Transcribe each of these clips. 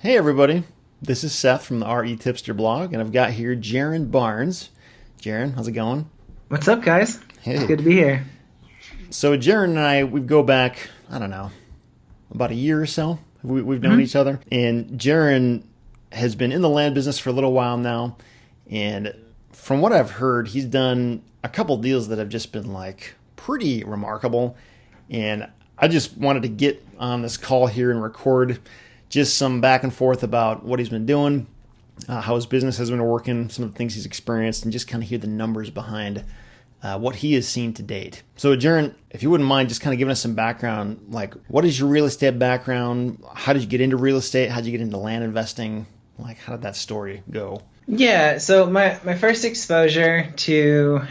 Hey everybody, this is Seth from the REtipster blog, and I've got here Jaren Barnes. Jaren, how's it going? What's up, guys? It's Hey. good to be here. So Jaren and I, we go back, I don't know, about a year or so. We've known hmm each other, and Jaren has been in the land business for a little while now, and from what I've heard, he's done a couple deals that have just been like pretty remarkable, and I just wanted to get on this call here and record just some back and forth about what he's been doing, how his business has been working, some of the things he's experienced, and just kind of hear the numbers behind what he has seen to date. So, Jiren, if you wouldn't mind just kind of giving us some background, like what is your real estate background? How did you get into real estate? How did you get into land investing? Like, how did that story go? Yeah, so my first exposure to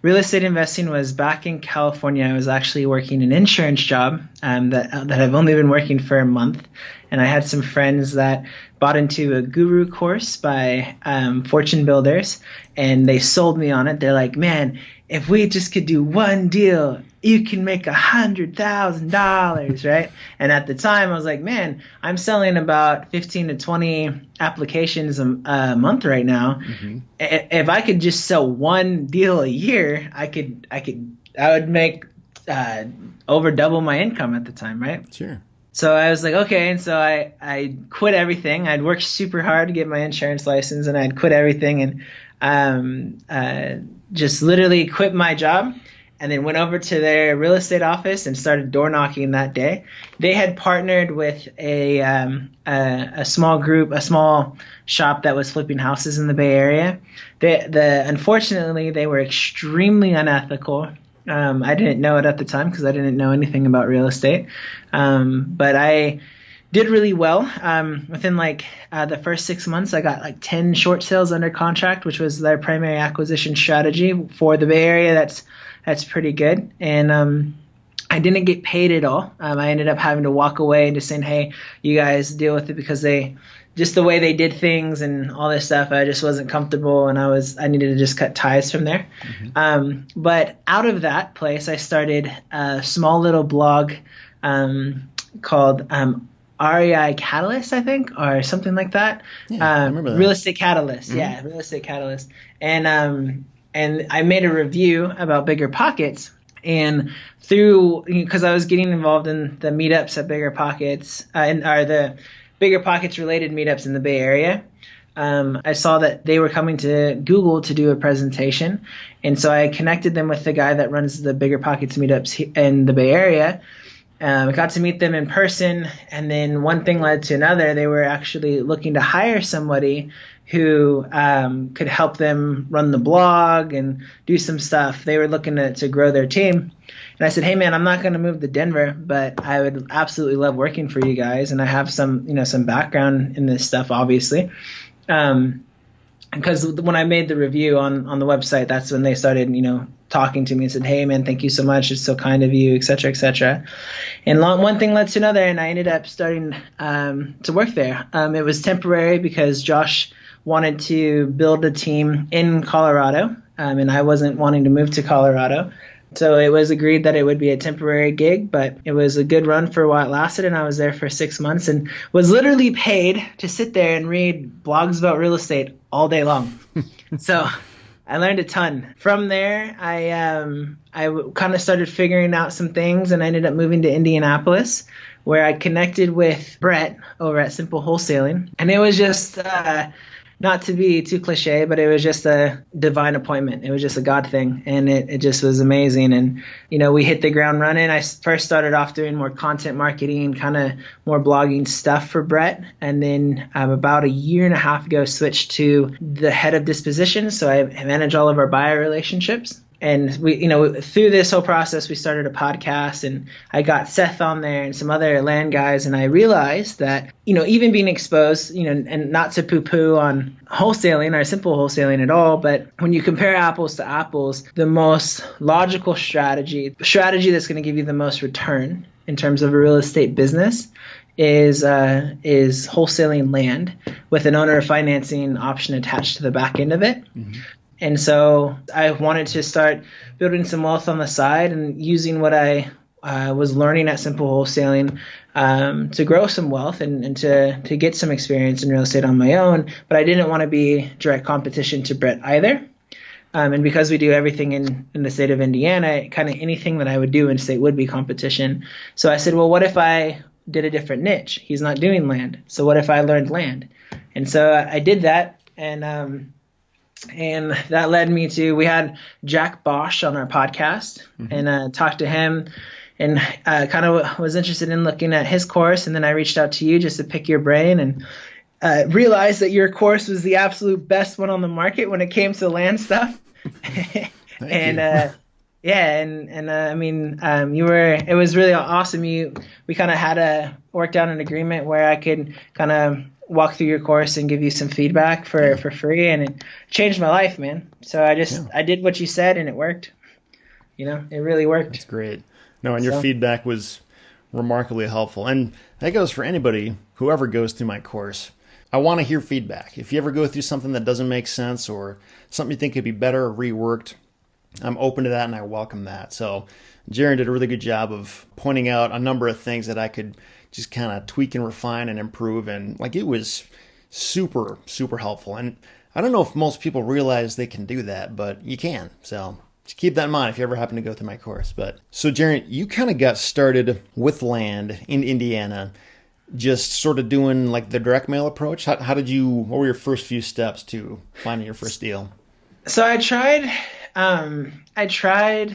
real estate investing was back in California. I was actually working an insurance job that I've only been working for a month, and I had some friends that bought into a guru course by Fortune Builders, and they sold me on it. They're like, man, if we just could do one deal, you can make $100,000, right? And at the time, I was like, man, I'm selling about 15 to 20 applications a month right now. Mm-hmm. If I could just sell one deal a year, I would make over double my income at the time, right? Sure. So I was like, okay. And so I quit everything. I'd worked super hard to get my insurance license, and I'd quit everything and just literally quit my job, and then went over to their real estate office and started door knocking that day. They had partnered with a small shop that was flipping houses in the Bay Area. Unfortunately, they were extremely unethical. I didn't know it at the time because I didn't know anything about real estate. But I did really well. Within the first 6 months, I got like 10 short sales under contract, which was their primary acquisition strategy for the Bay Area. That's pretty good. And I didn't get paid at all. I ended up having to walk away and just saying, hey, you guys deal with it, because just the way they did things and all this stuff, I just wasn't comfortable, and I needed to just cut ties from there. Mm-hmm. But out of that place, I started a small little blog called REI Catalyst, I think, or something like that. Yeah, I remember that. Real Estate Catalyst. Mm-hmm. Yeah, Real Estate Catalyst. And I made a review about Bigger Pockets. And because I was getting involved in the meetups at Bigger Pockets, or the Bigger Pockets related meetups in the Bay Area, I saw that they were coming to Google to do a presentation. And so I connected them with the guy that runs the Bigger Pockets meetups in the Bay Area. I got to meet them in person, and then one thing led to another. They were actually looking to hire somebody who could help them run the blog and do some stuff. They were looking to grow their team. And I said, hey, man, I'm not going to move to Denver, but I would absolutely love working for you guys. And I have some background in this stuff, obviously. Because when I made the review on the website, that's when they started, talking to me and said, hey, man, thank you so much. It's so kind of you, et cetera, et cetera. And one thing led to another, and I ended up starting to work there. It was temporary because Josh wanted to build a team in Colorado, and I wasn't wanting to move to Colorado. So it was agreed that it would be a temporary gig, but it was a good run for while it lasted, and I was there for 6 months and was literally paid to sit there and read blogs about real estate all day long. So I learned a ton. From there, I kind of started figuring out some things, and I ended up moving to Indianapolis, where I connected with Brett over at Simple Wholesaling. And it was just not to be too cliche, but it was just a divine appointment. It was just a God thing, and it just was amazing. And, we hit the ground running. I first started off doing more content marketing, kind of more blogging stuff for Brett. And then about a year and a half ago, switched to the head of disposition. So I manage all of our buyer relationships. And we, through this whole process, we started a podcast, and I got Seth on there and some other land guys. And I realized that, even being exposed, and not to poo-poo on wholesaling or simple wholesaling at all, but when you compare apples to apples, the most logical strategy that's going to give you the most return in terms of a real estate business is wholesaling land with an owner financing option attached to the back end of it. Mm-hmm. And so I wanted to start building some wealth on the side and using what I was learning at Simple Wholesaling to grow some wealth and to get some experience in real estate on my own. But I didn't want to be direct competition to Brett either. And because we do everything in the state of Indiana, kind of anything that I would do in state would be competition. So I said, well, what if I did a different niche? He's not doing land. So what if I learned land? And so I did that. And that led me to, we had Jack Bosch on our podcast, and talked to him, and kind of was interested in looking at his course. And then I reached out to you just to pick your brain, and realized that your course was the absolute best one on the market when it came to land stuff. And I mean, it was really awesome. We kind of had worked out an agreement where I could kind of walk through your course and give you some feedback for free, and it changed my life, man. So I did what you said, and it worked. It really worked. That's great. No, and your feedback was remarkably helpful. And that goes for anybody, whoever goes through my course. I want to hear feedback. If you ever go through something that doesn't make sense or something you think could be better or reworked, I'm open to that and I welcome that. So Jiren did a really good job of pointing out a number of things that I could just kind of tweak and refine and improve. And it was super, super helpful. And I don't know if most people realize they can do that, but you can. So just keep that in mind if you ever happen to go through my course. So Jiren, you kind of got started with land in Indiana, just sort of doing the direct mail approach. What were your first few steps to finding your first deal? So I tried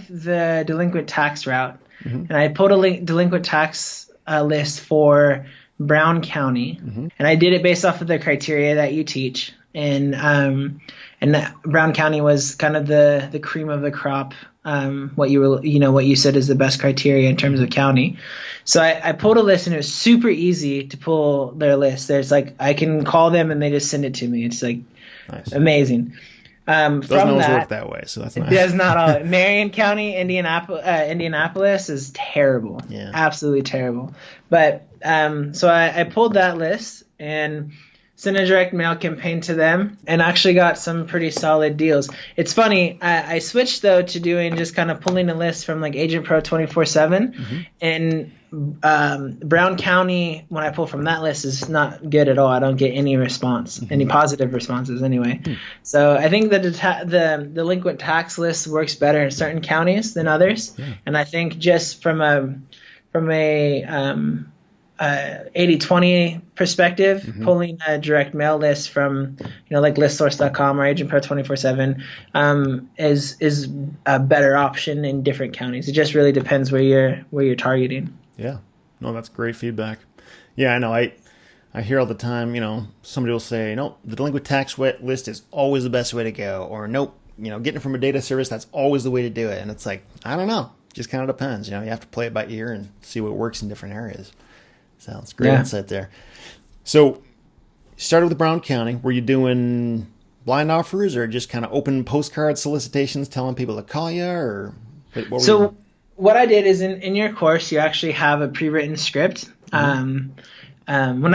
the delinquent tax route, and I pulled a delinquent tax list for Brown County, and I did it based off of the criteria that you teach. And Brown County was kind of the cream of the crop. What you said is the best criteria in terms of county. So I pulled a list, and it was super easy to pull their list. There's I can call them and they just send it to me. It's nice. Amazing. Doesn't always work that way, so that's nice. It does not all. Marion County, Indianapolis is terrible. Yeah. Absolutely terrible. But so I pulled that list and sent a direct mail campaign to them, and actually got some pretty solid deals. It's funny, I switched though to doing just kind of pulling a list from Agent Pro 24/7, and Brown County, when I pull from that list, is not good at all. I don't get any response, any positive responses anyway. So I think that the delinquent tax list works better in certain counties than others, and I think just from a 80-20 perspective, pulling a direct mail list from listsource.com or Agent Pro 24/7 is a better option in different counties. It just really depends where you're targeting. Yeah, no, that's great feedback. Yeah, I know. I hear all the time. Somebody will say, "No, the delinquent tax list is always the best way to go," or "Nope, getting it from a data service, that's always the way to do it." And it's I don't know. Just kind of depends. You have to play it by ear and see what works in different areas. Sounds great insight there. So, you started with Brown County. Were you doing blind offers or just kind of open postcard solicitations, telling people to call you, or what I did is in your course, you actually have a pre-written script. When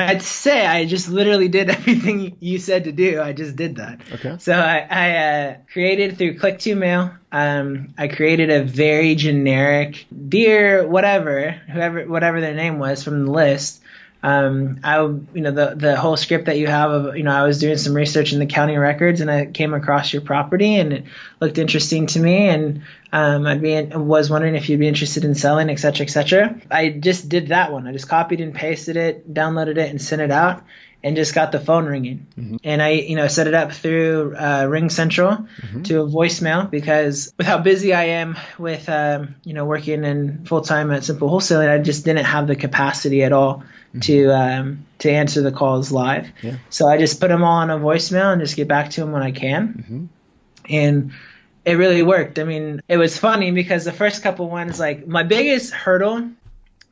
I say I just literally did everything you said to do, I just did that. Okay. So I created through Click-to-Mail. I created a very generic dear whatever their name was from the list. The whole script that you have of, I was doing some research in the county records, and I came across your property and it looked interesting to me, and was wondering if you'd be interested in selling, et cetera, et cetera. I just did that one. I just copied and pasted it, downloaded it, and sent it out, and just got the phone ringing. And I set it up through Ring Central to a voicemail, because with how busy I am with working in full time at Simple Wholesaling, I just didn't have the capacity at all to answer the calls live. Yeah. So I just put them all on a voicemail and just get back to them when I can. And it really worked. I mean, it was funny because the first couple ones, my biggest hurdle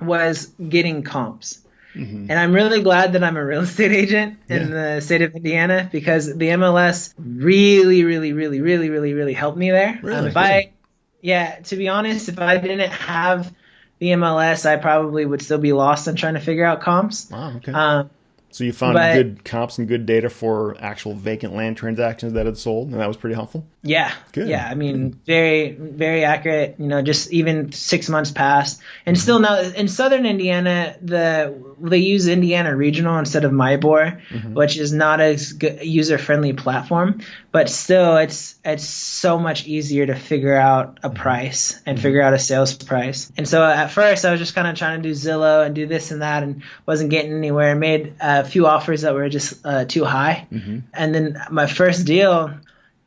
was getting comps. And I'm really glad that I'm a real estate agent in the state of Indiana, because the MLS really, really, really, really, really, really helped me there. Really? To be honest, if I didn't have the MLS, I probably would still be lost on trying to figure out comps. Wow, okay. So you found good comps and good data for actual vacant land transactions that had sold, and that was pretty helpful? Yeah. Good. Yeah. I mean, very, very accurate, just even 6 months past. And still now in Southern Indiana, they use Indiana Regional instead of MyBor, which is not as good user-friendly platform, but still it's so much easier to figure out a price and figure out a sales price. And so at first I was just kind of trying to do Zillow and do this and that and wasn't getting anywhere. I made a few offers that were just too high. And then my first deal,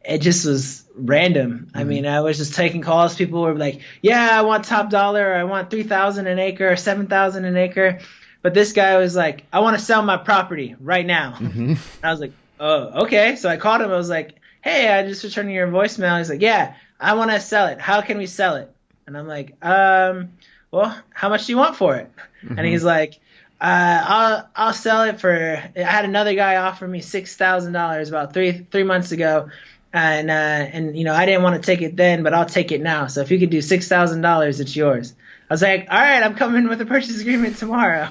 it just was random. I mean, I was just taking calls. People were like, yeah, I want top dollar, or I want 3,000 an acre or 7,000 an acre. But this guy was like, I want to sell my property right now. And I was like, oh, okay. So I called him. I was like, hey, I just returned your voicemail. He's like, yeah, I want to sell it. How can we sell it? And I'm like, well, how much do you want for it? And he's like, I'll sell it for, I had another guy offer me $6,000 about three months ago. And I didn't want to take it then, but I'll take it now. So if you could do $6,000, it's yours. I was like, all right, I'm coming with a purchase agreement tomorrow.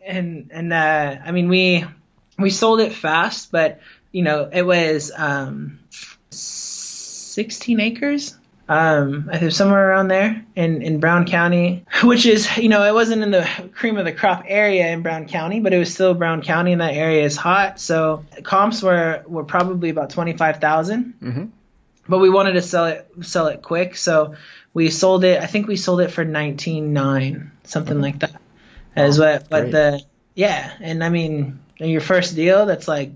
and I mean, we sold it fast, but it was 16 acres. I think somewhere around there in Brown County, which is, it wasn't in the cream of the crop area in Brown County, but it was still Brown County, and that area is hot. So comps were probably about 25,000, but we wanted to sell it quick. So we sold it. I think we sold it for 19.9, something like that. As what yeah. And I mean, your first deal, that's like,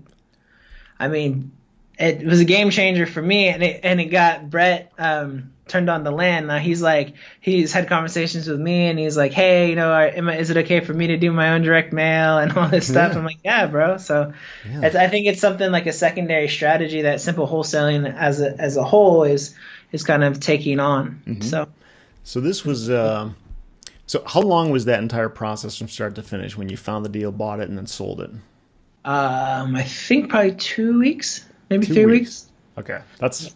I mean, it was a game changer for me, and it got Brett turned on the land. Now he's had conversations with me, and he's like, hey, is it okay for me to do my own direct mail and all this stuff? I'm like, yeah, bro. So I think it's something like a secondary strategy that simple wholesaling as a whole is kind of taking on. So this was so how long was that entire process from start to finish when you found the deal, bought it, and then sold it? I think probably 2 weeks. Maybe 3 weeks. Okay, that's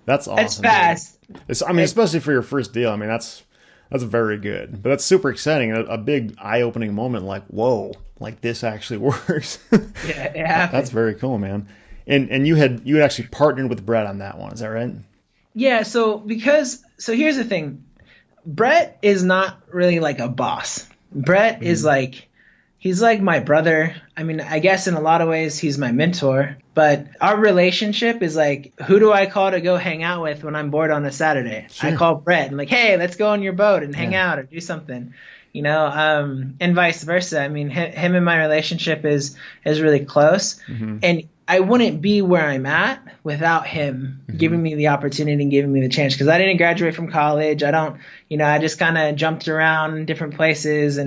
awesome. It's fast. Especially for your first deal. I mean, that's very good. But that's super exciting. A big eye-opening moment. Like, whoa, like this actually works. Yeah, it happened. That's very cool, man. And you had actually partnered with Brett on that one. Is that right? Yeah. So here's the thing. Brett is not really like a boss. Brett is like. He's like my brother. I mean, I guess in a lot of ways he's my mentor, but our relationship is like, who do I call to go hang out with when I'm bored on a Saturday? Sure. I call Brett and like, hey, let's go on your boat and hang out or do something, and vice versa. I mean, him and my relationship is really close, and I wouldn't be where I'm at without him giving me the opportunity and giving me the chance, because I didn't graduate from college. I just kind of jumped around different places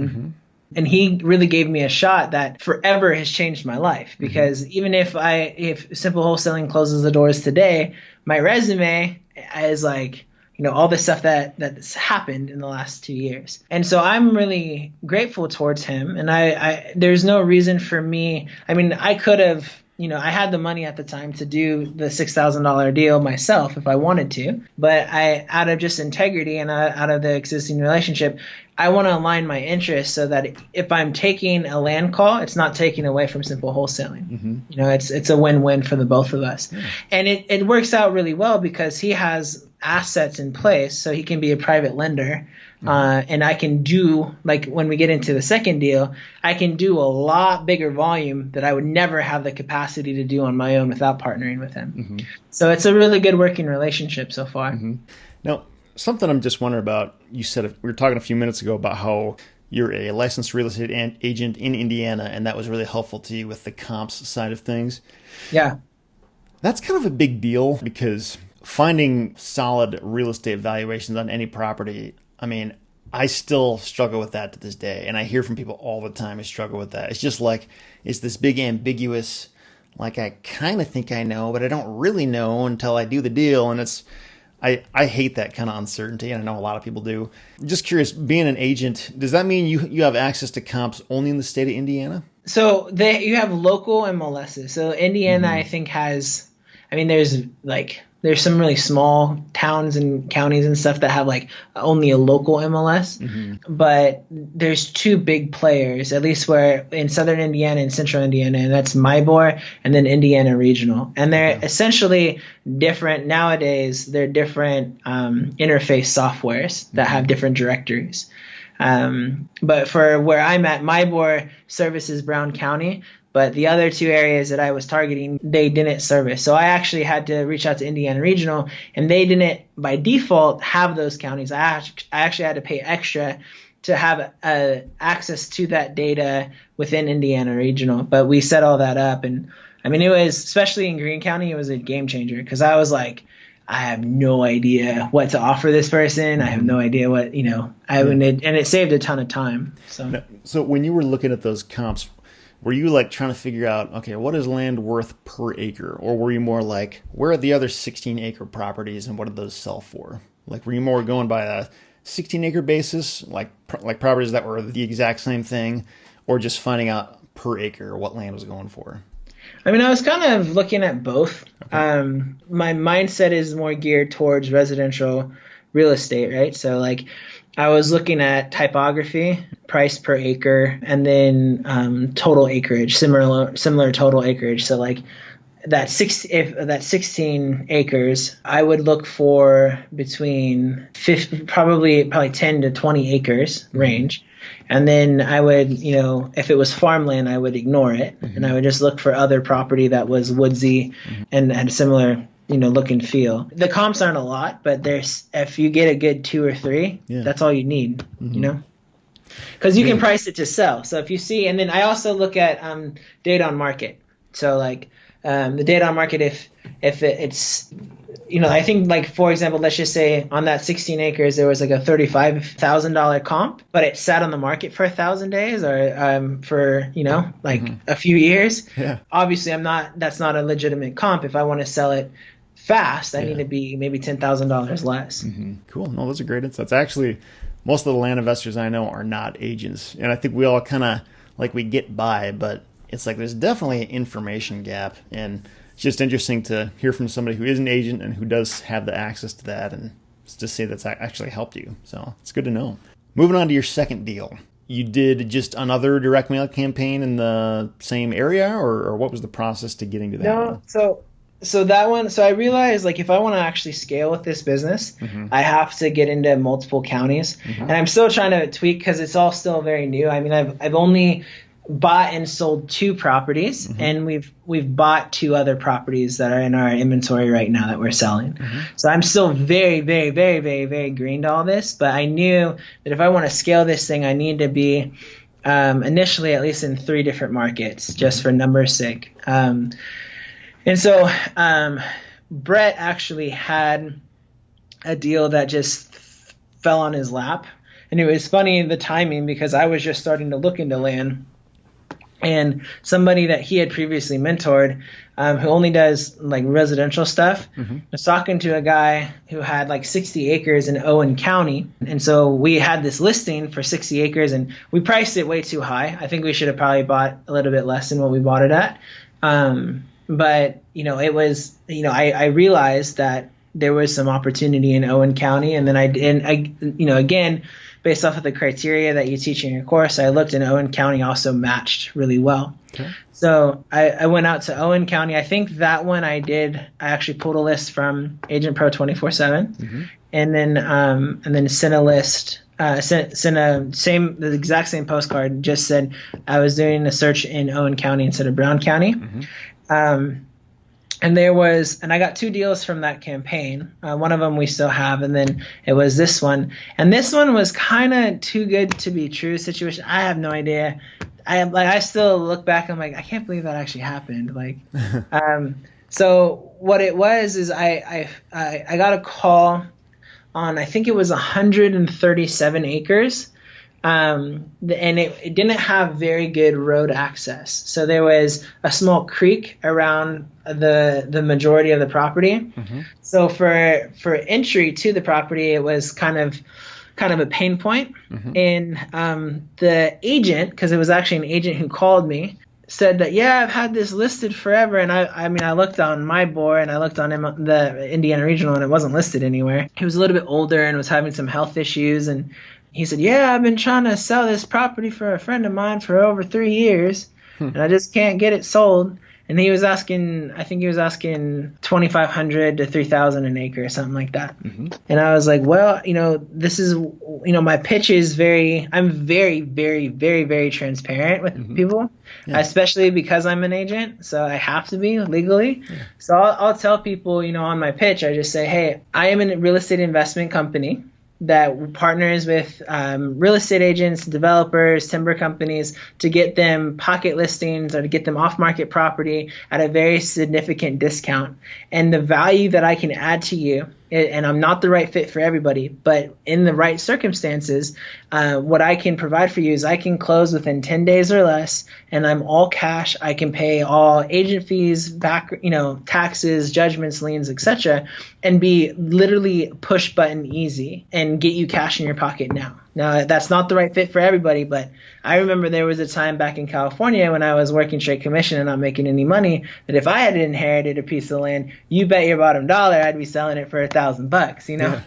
and he really gave me a shot that forever has changed my life, because even if simple wholesaling closes the doors today, my resume is like, all the stuff that's happened in the last 2 years. And so I'm really grateful towards him. And I there's no reason for me. I mean, I could have, I had the money at the time to do the $6,000 deal myself if I wanted to, but out of just integrity and out of the existing relationship, I want to align my interests so that if I'm taking a land call, it's not taking away from simple wholesaling. It's a win-win for the both of us. Yeah. And it works out really well because he has assets in place, so he can be a private lender. And I can do, like when we get into the second deal, I can do a lot bigger volume that I would never have the capacity to do on my own without partnering with him. So it's a really good working relationship so far. Now, something I'm just wondering about, you said, we were talking a few minutes ago about how you're a licensed real estate agent in Indiana, and that was really helpful to you with the comps side of things. Yeah. That's kind of a big deal, because finding solid real estate valuations on any property, I mean, I still struggle with that to this day. And I hear from people all the time who struggle with that. It's just like, it's this big ambiguous, like I kind of think I know, but I don't really know until I do the deal. And I hate that kind of uncertainty. And I know a lot of people do. Just curious, being an agent, does that mean you have access to comps only in the state of Indiana? So you have local MLSs. So Indiana, I think, has, I mean, there's like there's some really small towns and counties and stuff that have like only a local MLS, but there's two big players, at least where in southern Indiana and central Indiana, and that's MyBor and then Indiana Regional. And they're essentially different nowadays. They're different interface softwares that have different directories. But for where I'm at, MyBor services Brown County, but the other two areas that I was targeting, they didn't service. So I actually had to reach out to Indiana Regional, and they didn't, by default, have those counties. I actually had to pay extra to have access to that data within Indiana Regional. But we set all that up. And I mean, it was, especially in Greene County, it was a game changer because I was like, I have no idea what to offer this person. I have no idea what, and it saved a ton of time. So when you were looking at those comps, were you like trying to figure out, okay, what is land worth per acre? Or were you more like, where are the other 16-acre properties and what do those sell for? Like, were you more going by a 16-acre basis, like properties that were the exact same thing, or just finding out per acre what land was going for? I mean, I was kind of looking at both. Okay. My mindset is more geared towards residential real estate, right? So like I was looking at typography, price per acre, and then total acreage, similar total acreage. So like that 16 acres, I would look for between probably 10 to 20 acres range. And then I would, if it was farmland, I would ignore it. And I would just look for other property that was woodsy and had a similar, look and feel. The comps aren't a lot, but if you get a good 2 or 3, that's all you need, because you can price it to sell. So if you see, and then I also look at data on market. So like the data on market, if it's, I think like, for example, let's just say on that 16 acres, there was like a $35,000 comp, but it sat on the market for 1,000 days or for, a few years. Yeah. Obviously that's not a legitimate comp. If I want to sell it fast, I need to be maybe $10,000 less. Cool. No, those are great insights. Actually, most of the land investors I know are not agents. And I think we all kind of like we get by, but it's like there's definitely an information gap. And it's just interesting to hear from somebody who is an agent and who does have the access to that and to say that's actually helped you. So it's good to know. Moving on to your second deal. You did just another direct mail campaign in the same area, or what was the process to getting to that one? So that one, so I realized like if I want to actually scale with this business, I have to get into multiple counties. And I'm still trying to tweak because it's all still very new. I mean, I've only bought and sold 2 properties, and we've bought 2 other properties that are in our inventory right now that we're selling. So I'm still very, very, very, very, very green to all this, but I knew that if I want to scale this thing, I need to be initially at least in 3 different markets, just for numbers' sake. And so Brett actually had a deal that just fell on his lap, and it was funny the timing because I was just starting to look into land. And somebody that he had previously mentored, who only does like residential stuff, was talking to a guy who had like 60 acres in Owen County. And so we had this listing for 60 acres and we priced it way too high. I think we should have probably bought a little bit less than what we bought it at. But, it was, I realized that there was some opportunity in Owen County. And then I again, based off of the criteria that you teach in your course, I looked, and Owen County also matched really well. Okay. So I went out to Owen County. I think that one I actually pulled a list from Agent Pro 24/7, and then sent a list, the exact same postcard. Just said I was doing a search in Owen County instead of Brown County. And I got 2 deals from that campaign. One of them we still have, and then it was this one. And this one was kind of too good to be true situation. I have no idea. I still look back, I'm like, I can't believe that actually happened. Like, so what it was is I got a call on, I think it was 137 acres. And it didn't have very good road access. So there was a small creek around the majority of the property. So for entry to the property, it was kind of a pain point. And the agent, because it was actually an agent who called me, said that, yeah, I've had this listed forever. And I mean, I looked on my board and I looked on the Indiana Regional and it wasn't listed anywhere. He was a little bit older and was having some health issues. And he said, yeah, I've been trying to sell this property for a friend of mine for over 3 years and I just can't get it sold. And he was asking, I think he was asking $2,500 to $3,000 an acre or something like that. Mm-hmm. And I was like, well, this is, my pitch is I'm very, very, very, very transparent with people, especially because I'm an agent. So I have to be legally. Yeah. So I'll tell people, on my pitch, I just say, hey, I am a real estate investment company that partners with real estate agents, developers, timber companies to get them pocket listings or to get them off-market property at a very significant discount. And the value that I can add to you, and I'm not the right fit for everybody, but in the right circumstances, what I can provide for you is I can close within 10 days or less, and I'm all cash. I can pay all agent fees, back, taxes, judgments, liens, etc., and be literally push button easy and get you cash in your pocket now. Now, that's not the right fit for everybody, but I remember there was a time back in California when I was working straight commission and not making any money that if I had inherited a piece of land, you bet your bottom dollar I'd be selling it for $1,000, Yeah.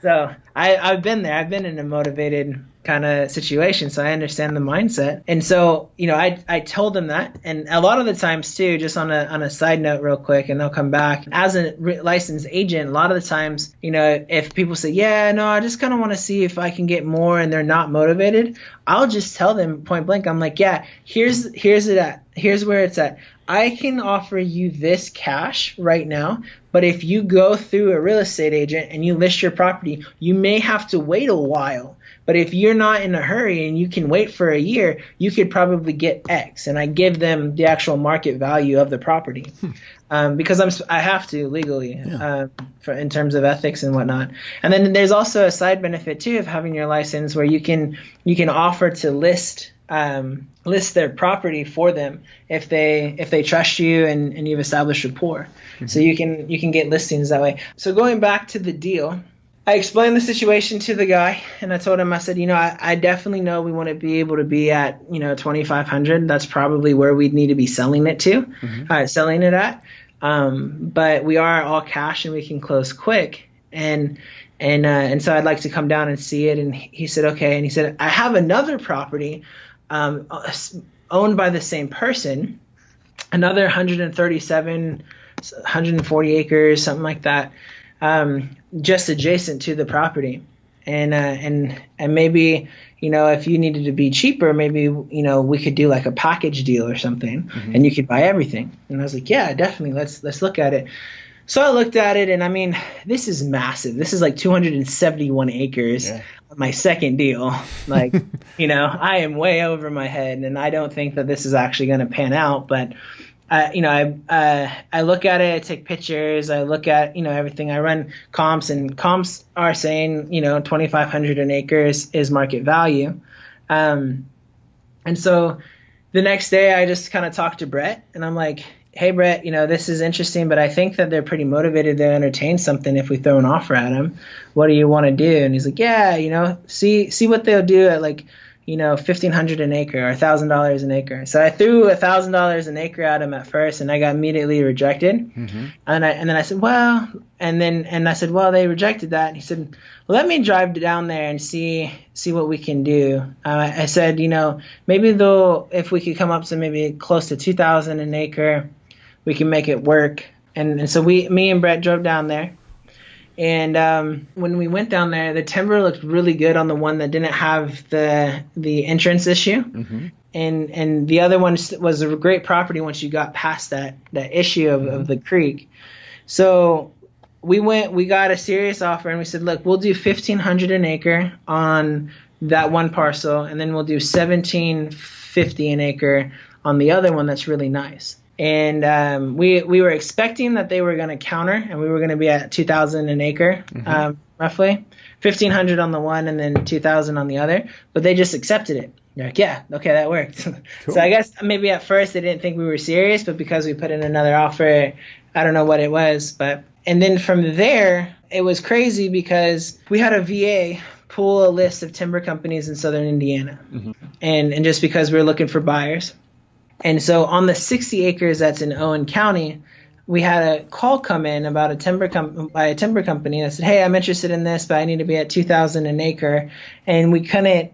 So I've been there. I've been in a motivated kind of situation, so I understand the mindset. And so, I told them that. And a lot of the times too, just on a side note real quick, and I'll come back. As a licensed agent, a lot of the times, if people say, yeah, no, I just kind of want to see if I can get more and they're not motivated, I'll just tell them point blank, I'm like, yeah, here's where it's at. I can offer you this cash right now, but if you go through a real estate agent and you list your property, you may have to wait a while. But if you're not in a hurry and you can wait for a year, you could probably get X. And I give them the actual market value of the property because I have to legally in terms of ethics and whatnot. And then there's also a side benefit too of having your license where you can offer to list their property for them if they trust you and you've established rapport. Mm-hmm. So you can get listings that way. So going back to the deal, I explained the situation to the guy and I told him, I said, I definitely know we want to be able to be at, 2,500. That's probably where we'd need to be selling it to, selling it at. But we are all cash and we can close quick. And so I'd like to come down and see it. And he said, okay. And he said, I have another property owned by the same person, another 140 acres, something like that, just adjacent to the property. And maybe, if you needed to be cheaper, maybe, we could do like a package deal or something and you could buy everything. And I was like, yeah, definitely. Let's look at it. So I looked at it and I mean, this is massive. This is like 271 acres. Yeah. My second deal. Like, I am way over my head and I don't think that this is actually going to pan out, but I look at it, I take pictures, I look at, everything. I run comps and comps are saying, 2,500 an acre is market value. And so the next day I just kind of talked to Brett and I'm like, hey, Brett, this is interesting, but I think that they're pretty motivated to entertain something if we throw an offer at them. What do you want to do? And he's like, yeah, see what they'll do at like, $1,500 an acre or $1,000 an acre. So I threw $1,000 an acre at him at first, and I got immediately rejected. Mm-hmm. And then I said, well, they rejected that. And he said, well, let me drive down there and see what we can do. I said, maybe if we could come up to maybe close to $2,000 an acre, we can make it work. And so me and Brett drove down there. And when we went down there, the timber looked really good on the one that didn't have the entrance issue. Mm-hmm. And the other one was a great property once you got past that issue of the creek. So we got a serious offer and we said, look, we'll do $1,500 an acre on that one parcel. And then we'll do $1,750 an acre on the other one that's really nice. And we were expecting that they were going to counter, and we were going to be at $2,000 an acre, roughly, $1,500 on the one, and then $2,000 on the other. But they just accepted it. They're like, yeah, okay, that worked. Cool. So I guess maybe at first they didn't think we were serious, but because we put in another offer, I don't know what it was. And then from there, it was crazy because we had a VA pull a list of timber companies in southern Indiana, and just because we were looking for buyers. And so on the 60 acres that's in Owen County, we had a call come in about by a timber company that said, "Hey, I'm interested in this, but I need to be at 2,000 an acre," and we couldn't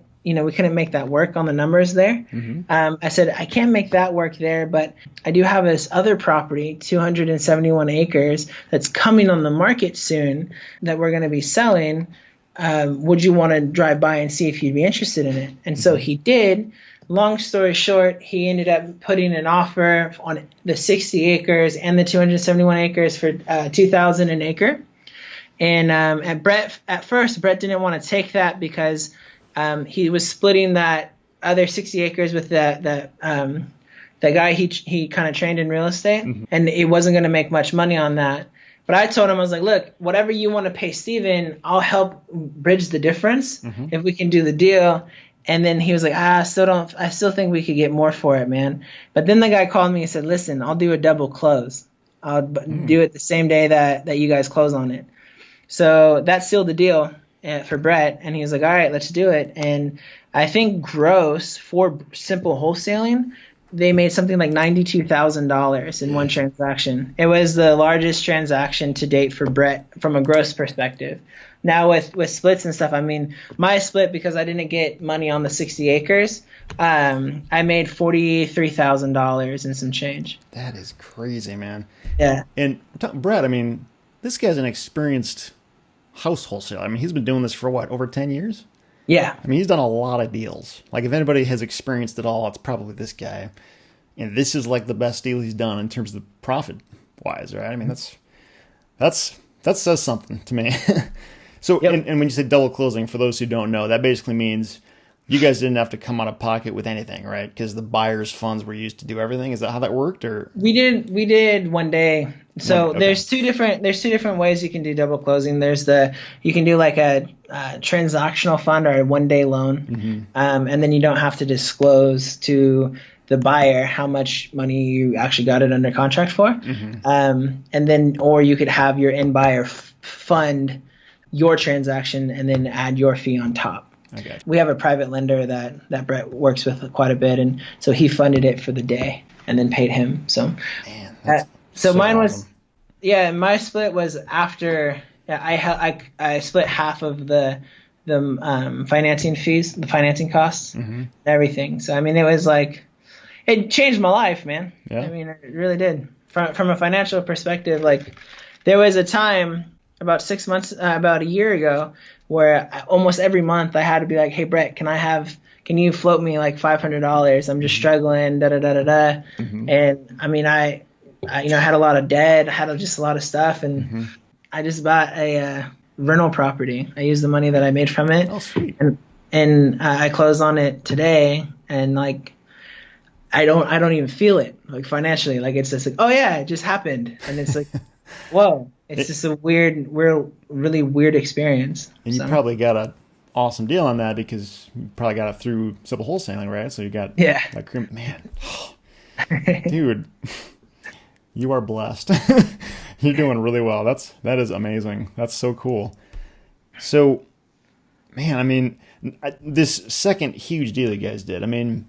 make that work on the numbers there. I said, "I can't make that work there, but I do have this other property, 271 acres, that's coming on the market soon that we're going to be selling. Would you want to drive by and see if you'd be interested in it?" And so he did. Long story short, he ended up putting an offer on the 60 acres and the 271 acres for $2,000 an acre. And at first, Brett didn't want to take that because he was splitting that other 60 acres with the guy he kind of trained in real estate, and he wasn't going to make much money on that. But I told him, I was like, "Look, whatever you want to pay Steven, I'll help bridge the difference if we can do the deal." And then he was like, I still think we could get more for it, man. But then the guy called me and said, "Listen, I'll do a double close. I'll do it the same day that you guys close on it." So that sealed the deal for Brett. And he was like, "All right, let's do it." And I think gross for simple wholesaling, they made something like $92,000 in one transaction. It was the largest transaction to date for Brett from a gross perspective. Now with splits and stuff, I mean, my split, because I didn't get money on the 60 acres, I made $43,000 and some change. That is crazy, man. Yeah. And Brett, I mean, this guy's an experienced house wholesaler. I mean, he's been doing this for what, over 10 years? Yeah. I mean, he's done a lot of deals. Like, if anybody has experienced it all, it's probably this guy. And this is like the best deal he's done in terms of profit wise, right? I mean, that says something to me. So, and when you say double closing, for those who don't know, that basically means you guys didn't have to come out of pocket with anything, right? Because the buyer's funds were used to do everything. Is that how that worked? Or we did one day. So there's two different ways you can do double closing. You can do like a transactional fund or a 1 day loan, and then you don't have to disclose to the buyer how much money you actually got it under contract for, and then or you could have your end buyer fund your transaction and then add your fee on top. Okay. We have a private lender that Brett works with quite a bit, and so he funded it for the day and then paid him. So, man, so mine awesome. was, my split was after I split half of the financing fees, the financing costs, everything. So I mean, it was like, it changed my life, man. Yeah. I mean, it really did. From a financial perspective, like there was a time about 6 months, about a year ago, where almost every month I had to be like, "Hey Brett, can you float me like $500? I'm just struggling, da da da da da." And I mean, I had a lot of debt, I had just a lot of stuff, and I just bought a rental property. I used the money that I made from it. Oh, sweet. And I closed on it today, and like I don't even feel it like financially. Like it's just like, oh yeah, it just happened, and it's like, whoa. It's just a really weird experience. And you probably got an awesome deal on that because you probably got it through simple wholesaling, right? So you got like, man, dude, you are blessed. You're doing really well. That is amazing. That's so cool. So, man, I mean, this second huge deal you guys did, I mean,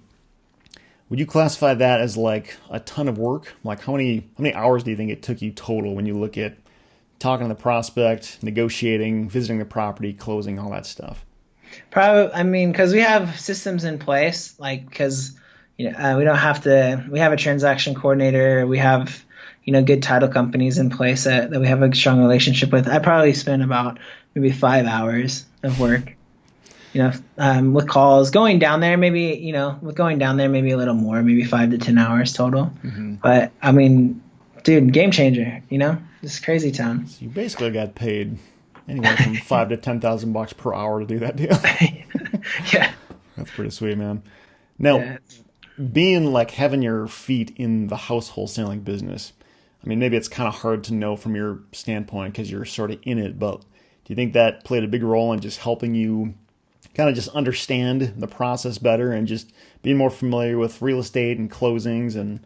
would you classify that as like a ton of work? Like how many hours do you think it took you total when you look at talking to the prospect, negotiating, visiting the property, closing, all that stuff? Probably, I mean, because we have systems in place, like because we don't have to. We have a transaction coordinator. We have good title companies in place that we have a strong relationship with. I probably spent about maybe 5 hours of work. With calls going down there, maybe a little more, maybe 5 to 10 hours total. But I mean, dude, game changer. This crazy town. So you basically got paid anywhere from $5,000 to $10,000 per hour to do that deal. Yeah, that's pretty sweet, man. Now, being like having your feet in the house wholesaling business, I mean, maybe it's kind of hard to know from your standpoint because you're sort of in it. But do you think that played a big role in just helping you kind of just understand the process better and just being more familiar with real estate and closings? And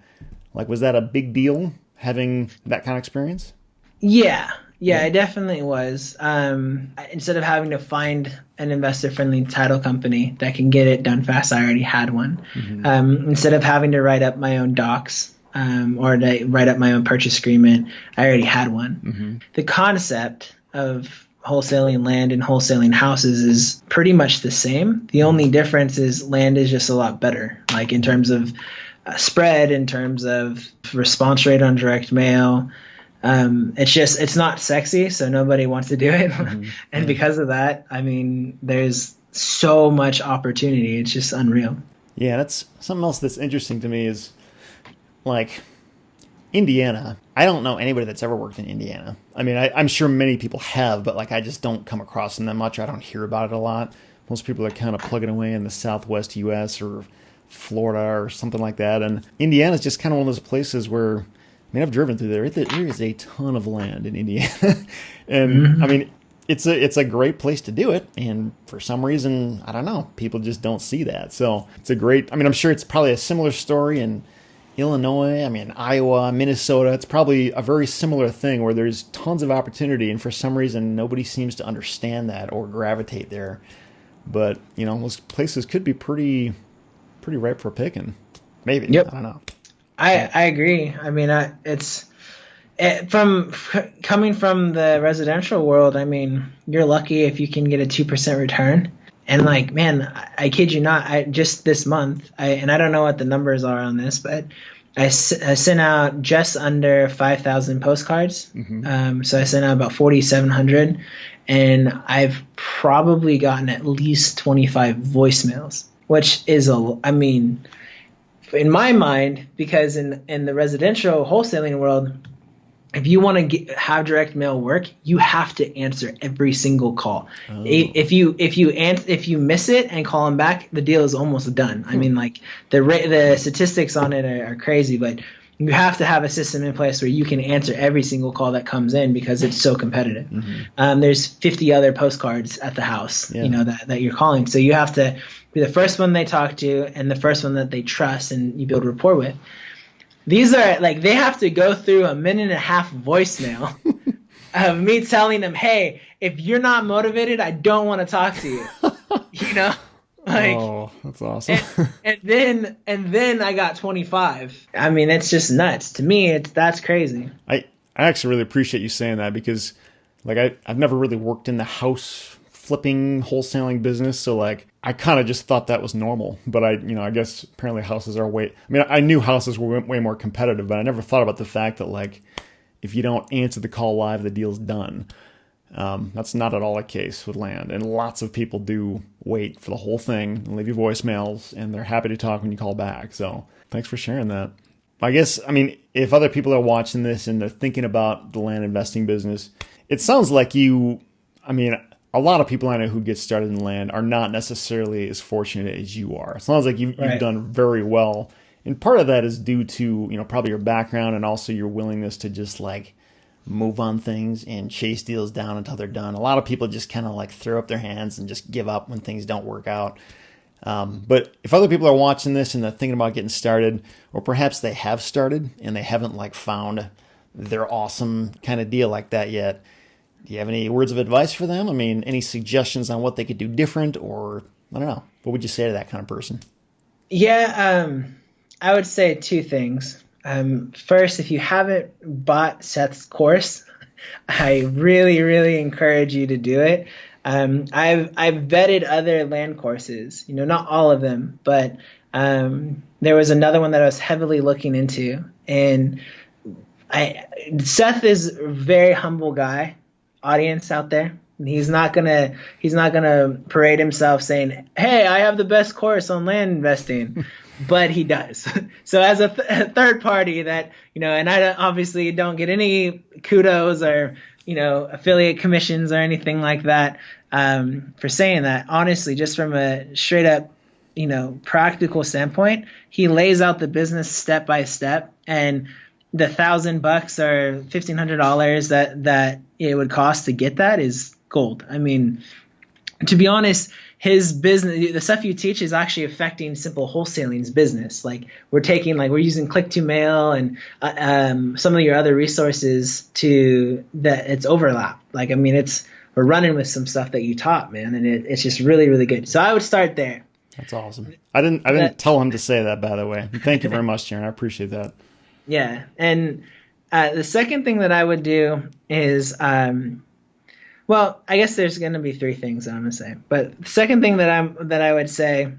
like, was that a big deal having that kind of experience? Yeah, Yeah, it definitely was. Instead of having to find an investor-friendly title company that can get it done fast, I already had one. Instead of having to write up my own docs or to write up my own purchase agreement, I already had one. The concept of wholesaling land and wholesaling houses is pretty much the same. The only difference is land is just a lot better, like in terms of spread, in terms of response rate on direct mail. It's not sexy, so nobody wants to do it. And because of that, I mean, there's so much opportunity. It's just unreal. Yeah, that's something else that's interesting to me is like Indiana. I don't know anybody that's ever worked in Indiana. I mean, I'm sure many people have, but like I just don't come across them that much. I don't hear about it a lot. Most people are kind of plugging away in the Southwest U.S. or Florida or something like that. And Indiana's just kind of one of those places where, I mean, I've driven through there. There is a ton of land in Indiana. And I mean, it's a great place to do it. And for some reason, I don't know, people just don't see that. So it's a great, I mean, I'm sure it's probably a similar story in Illinois, I mean, Iowa, Minnesota. It's probably a very similar thing where there's tons of opportunity. And for some reason, nobody seems to understand that or gravitate there. But, you know, those places could be pretty ripe for picking. Maybe. Yep. I don't know. I agree. I mean, from coming from the residential world, I mean, you're lucky if you can get a 2% return. And like, man, I kid you not, I just this month, and I don't know what the numbers are on this, but I sent out just under 5,000 postcards. So I sent out about 4,700, and I've probably gotten at least 25 voicemails, which is I mean, in my mind, because in the residential wholesaling world, if you want to have direct mail work, you have to answer every single call. Oh. If you miss it and call them back, the deal is almost done. I mean, like the statistics on it are crazy, but you have to have a system in place where you can answer every single call that comes in because it's so competitive. There's 50 other postcards at the house, you know, that you're calling, so you have to be the first one they talk to and the first one that they trust and you build rapport with. These are like, they have to go through a 1.5-minute voicemail of me telling them, hey, if you're not motivated, I don't want to talk to you. You know? Like, oh, that's awesome. and then I got 25. I mean, it's just nuts. To me, that's crazy. I actually really appreciate you saying that because like I've never really worked in the house flipping wholesaling business, so like I kind of just thought that was normal. But I guess apparently houses are I knew houses were way more competitive, but I never thought about the fact that like if you don't answer the call live, the deal's done. That's not at all the case with land, and lots of people do wait for the whole thing and leave you voicemails, and they're happy to talk when you call back. So thanks for sharing that. I guess, I mean, if other people are watching this and they're thinking about the land investing business, it sounds like a lot of people I know who get started in land are not necessarily as fortunate as you are. It sounds like you've done very well. And part of that is due to, probably your background and also your willingness to just like move on things and chase deals down until they're done. A lot of people just kind of like throw up their hands and just give up when things don't work out. But if other people are watching this and they're thinking about getting started, or perhaps they have started and they haven't like found their awesome kind of deal like that yet, do you have any words of advice for them? I mean, any suggestions on what they could do different, or I don't know, what would you say to that kind of person? Yeah, I would say two things. First, if you haven't bought Seth's course, I really, really encourage you to do it. I've vetted other land courses, not all of them, but there was another one that I was heavily looking into, and Seth is a very humble guy. Audience out there, he's not gonna parade himself saying, hey, I have the best course on land investing, but he does. So as a third party that, and I obviously don't get any kudos or affiliate commissions or anything like that for saying that. Honestly, just from a straight up practical standpoint, he lays out the business step by step, and the $1,000 or $1,500 that it would cost to get that is gold. I mean, to be honest, his business, the stuff you teach is actually affecting Simple Wholesaling's business. Like we're using click-to-mail and some of your other resources it's overlap. Like, I mean, we're running with some stuff that you taught, man. And it's just really, really good. So I would start there. That's awesome. I didn't tell him to say that, by the way. Thank you very much, Jaren. I appreciate that. Yeah. And the second thing that I would do is, well, I guess there's going to be three things that I'm going to say. But the second thing that I would say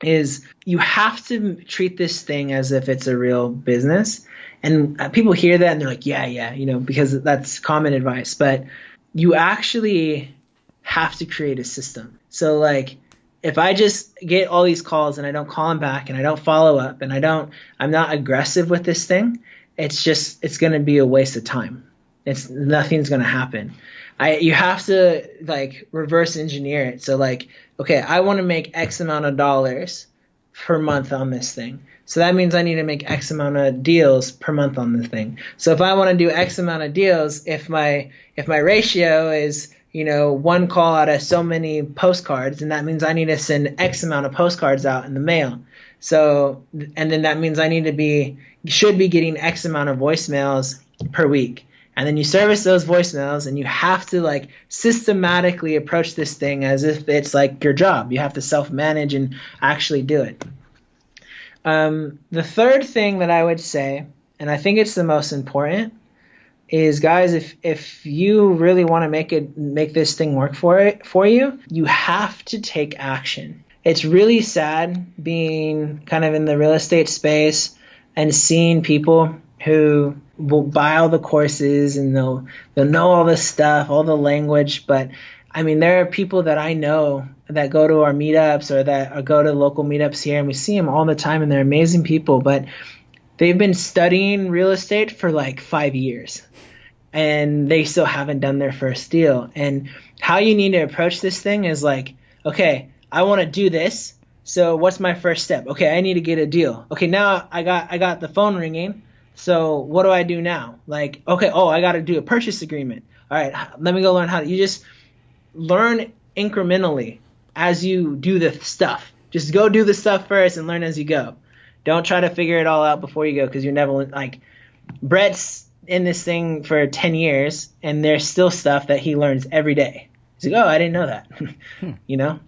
is you have to treat this thing as if it's a real business. And people hear that and they're like, yeah, because that's common advice. But you actually have to create a system. So like, if I just get all these calls and I don't call them back and I don't follow up and I'm not aggressive with this thing, it's going to be a waste of time. Nothing's going to happen. You have to like reverse engineer it. So like, okay, I want to make X amount of dollars per month on this thing. So that means I need to make X amount of deals per month on the thing. So if I want to do X amount of deals, if my ratio is, one call out of so many postcards, and that means I need to send X amount of postcards out in the mail. So, and then that means I should be getting X amount of voicemails per week. And then you service those voicemails, and you have to like systematically approach this thing as if it's like your job. You have to self-manage and actually do it. The third thing that I would say, and I think it's the most important, is guys, if you really want to make this thing work for you, you have to take action. It's really sad being kind of in the real estate space and seeing people who will buy all the courses and they'll know all this stuff, all the language. But I mean, there are people that I know that go to our meetups or go to local meetups here, and we see them all the time, and they're amazing people, but they've been studying real estate for like 5 years and they still haven't done their first deal. And how you need to approach this thing is like, okay, I want to do this. So what's my first step? Okay, I need to get a deal. Okay, now I got the phone ringing. So what do I do now? Like, okay, I got to do a purchase agreement. All right, let me go learn you just learn incrementally as you do the stuff. Just go do the stuff first and learn as you go. Don't try to figure it all out before you go, because you're never like Brett's in this thing for 10 years and there's still stuff that he learns every day. He's like, I didn't know that.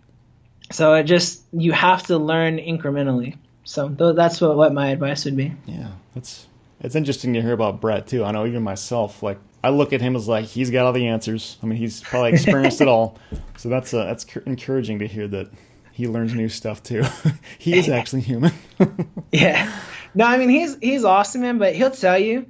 So you have to learn incrementally. So that's what my advice would be. Yeah, it's interesting to hear about Brett too. I know even myself, like I look at him as like he's got all the answers. I mean, he's probably experienced it all. So that's encouraging to hear that he learns new stuff too. He is actually human. Yeah. No, I mean he's awesome, man. But he'll tell you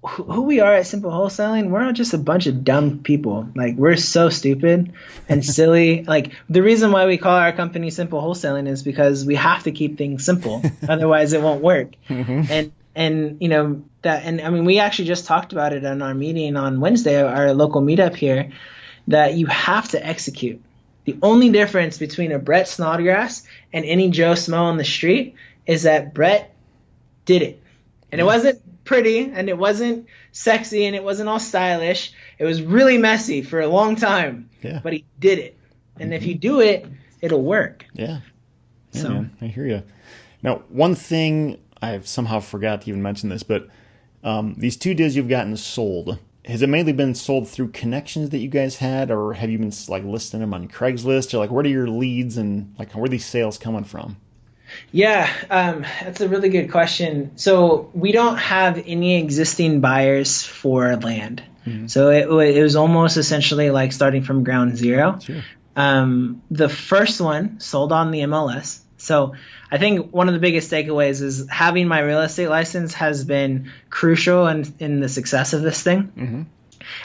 who we are at Simple Wholesaling. We're not just a bunch of dumb people. Like, we're so stupid and silly. Like, the reason why we call our company Simple Wholesaling is because we have to keep things simple. Otherwise it won't work. Mm-hmm. And I mean, we actually just talked about it in our meeting on Wednesday, our local meetup here, that you have to execute. The only difference between a Brett Snodgrass and any Joe Smo on the street is that Brett did it. And it wasn't pretty, and it wasn't sexy, and it wasn't all stylish. It was really messy for a long time, but he did it. And if you do it, it'll work. Yeah, man, I hear you. Now, one thing I somehow forgot to even mention this, but these 2 deals you've gotten sold, has it mainly been sold through connections that you guys had, or have you been like listing them on Craigslist, or like where are your leads and like where are these sales coming from? Yeah, that's a really good question. So we don't have any existing buyers for land. Mm-hmm. So it was almost essentially like starting from ground zero. Sure. The first one sold on the MLS. So I think one of the biggest takeaways is having my real estate license has been crucial in the success of this thing. Mm-hmm.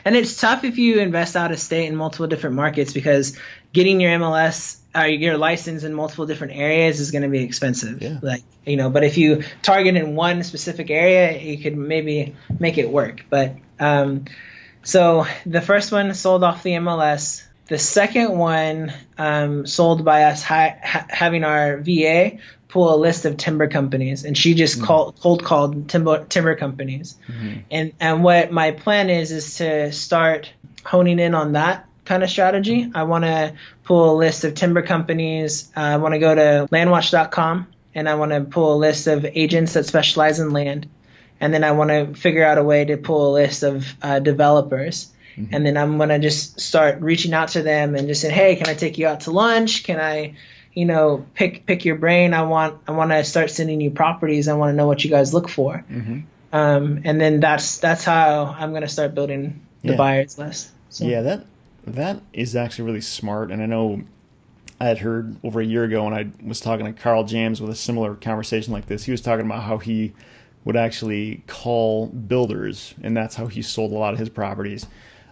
And it's tough if you invest out of state in multiple different markets, because getting your MLS or your license in multiple different areas is going to be expensive. Yeah. But if you target in one specific area, you could maybe make it work. But so the first one sold off the MLS. The second one sold by us having our VA pull a list of timber companies, and she just cold called timber companies. Mm-hmm. And what my plan is to start honing in on that kind of strategy. I want to pull a list of timber companies. I want to go to landwatch.com and I want to pull a list of agents that specialize in land. And then I want to figure out a way to pull a list of developers. Mm-hmm. And then I'm going to just start reaching out to them and just say, hey, can I take you out to lunch? Can I, pick your brain? I want to start sending you properties. I want to know what you guys look for. Mm-hmm. And then that's how I'm going to start building the buyers list. So. Yeah, that is actually really smart. And I know I had heard over a year ago when I was talking to Carl James with a similar conversation like this, he was talking about how he would actually call builders, and that's how he sold a lot of his properties.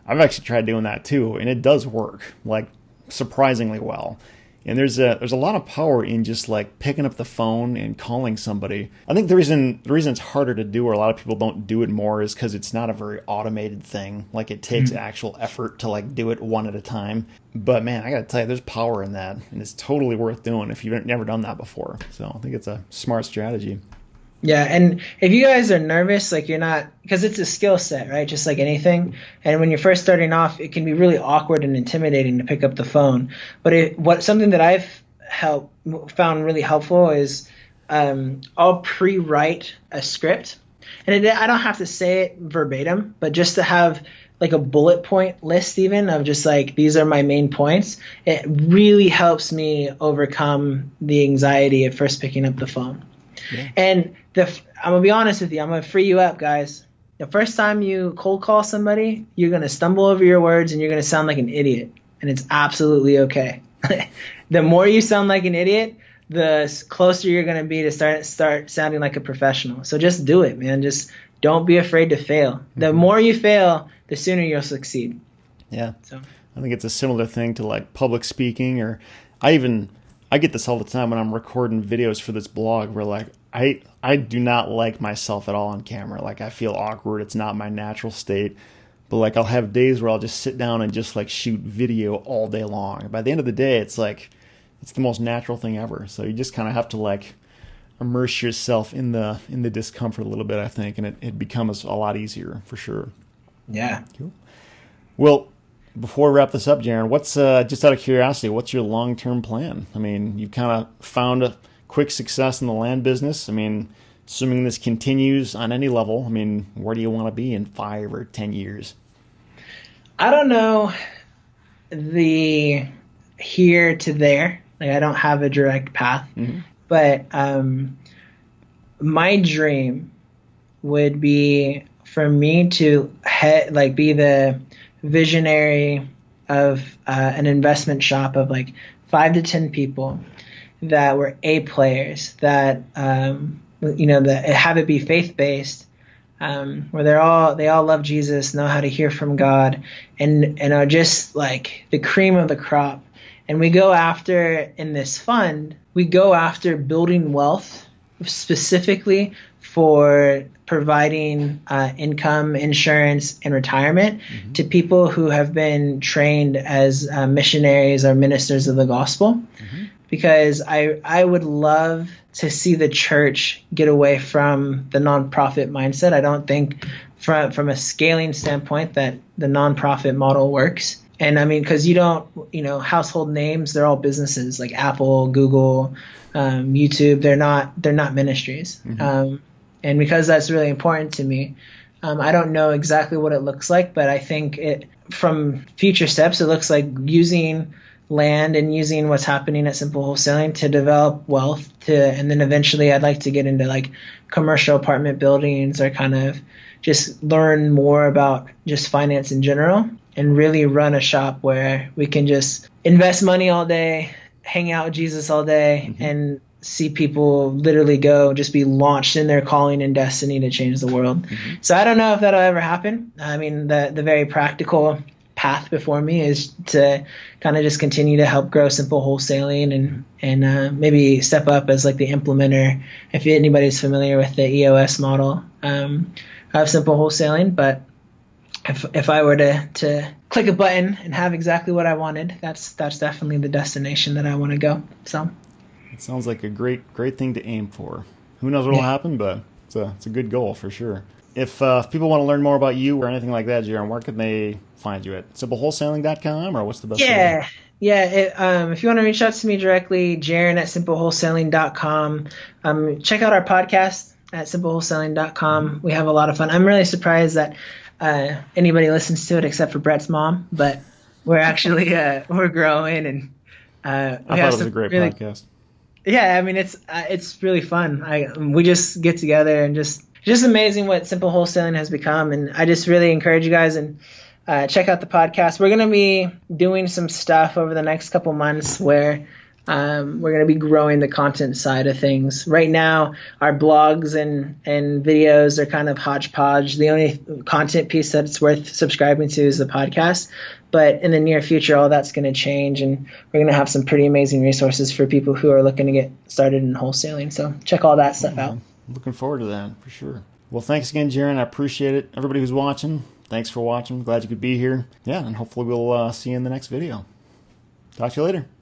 I've actually tried doing that too, and it does work, like, surprisingly well. And there's a lot of power in just like picking up the phone and calling somebody. I think the reason it's harder to do, or a lot of people don't do it more, is because it's not a very automated thing. Like, it takes actual effort to like do it one at a time. But man, I gotta tell you, there's power in that, and it's totally worth doing if you've never done that before. So I think it's a smart strategy. Yeah, and if you guys are nervous, like, you're not, because it's a skill set, right? Just like anything. And when you're first starting off, it can be really awkward and intimidating to pick up the phone. But something that I've found really helpful is I'll pre-write a script, and I don't have to say it verbatim, but just to have like a bullet point list even of just like, these are my main points. It really helps me overcome the anxiety of first picking up the phone. Yeah. And I'm going to be honest with you. I'm going to free you up, guys. The first time you cold call somebody, you're going to stumble over your words and you're going to sound like an idiot. And it's absolutely okay. The more you sound like an idiot, the closer you're going to be to start sounding like a professional. So just do it, man. Just don't be afraid to fail. Mm-hmm. The more you fail, the sooner you'll succeed. Yeah. So I think it's a similar thing to like public speaking, or I get this all the time when I'm recording videos for this blog where like I do not like myself at all on camera. Like, I feel awkward. It's not my natural state. But like, I'll have days where I'll just sit down and just like shoot video all day long. By the end of the day, it's like, it's the most natural thing ever. So you just kind of have to like immerse yourself in the discomfort a little bit, I think, and it becomes a lot easier for sure. Yeah. Cool. Well, before we wrap this up, Jaren, what's just out of curiosity, what's your long-term plan? I mean, you've kind of found a quick success in the land business. I mean, assuming this continues on any level, I mean, where do you want to be in 5 or 10 years? I don't know the here to there. Like, I don't have a direct path. Mm-hmm. But my dream would be for me to be the visionary of an investment shop of like 5 to 10 people that were A players, that that have it be faith based, where they all love Jesus, know how to hear from God, and are just like the cream of the crop. And we go after, in this fund, building wealth specifically for providing income, insurance, and retirement to people who have been trained as missionaries or ministers of the gospel. Mm-hmm. Because I would love to see the church get away from the nonprofit mindset. I don't think from a scaling standpoint that the nonprofit model works. And I mean, because you don't, household names, they're all businesses like Apple, Google, YouTube. They're not ministries. Mm-hmm. And because that's really important to me, I don't know exactly what it looks like, but I think from future steps, it looks like using land and using what's happening at Simple Wholesaling to develop wealth and then eventually I'd like to get into like commercial apartment buildings, or kind of just learn more about just finance in general and really run a shop where we can just invest money all day, hang out with Jesus all day, and see people literally just be launched in their calling and destiny to change the world. Mm-hmm. So I don't know if that'll ever happen. I mean, the very practical path before me is to kind of just continue to help grow Simple Wholesaling and maybe step up as like the implementer, if anybody's familiar with the EOS model of Simple Wholesaling. But if I were to click a button and have exactly what I wanted, that's definitely the destination that I want to go. So it sounds like a great thing to aim for. Who knows what will happen, but It's a good goal for sure. If people want to learn more about you or anything like that, Jaren, where can they find you at? SimpleWholesaling.com, or what's the best way? Yeah. If you want to reach out to me directly, Jaren at SimpleWholesaling.com. Check out our podcast at SimpleWholesaling.com. We have a lot of fun. I'm really surprised that anybody listens to it except for Brett's mom, but we're actually we're growing, and I thought it was a great podcast. Yeah, I mean it's really fun. We just get together and just amazing what Simple Wholesaling has become, and I just really encourage you guys and check out the podcast. We're going to be doing some stuff over the next couple months where we're going to be growing the content side of things. Right now, our blogs and videos are kind of hodgepodge. The only content piece that it's worth subscribing to is the podcast. But in the near future, all that's going to change, and we're going to have some pretty amazing resources for people who are looking to get started in wholesaling. So check all that stuff out. Looking forward to that, for sure. Well, thanks again, Jiren. I appreciate it. Everybody who's watching, thanks for watching. Glad you could be here. Yeah, and hopefully we'll see you in the next video. Talk to you later.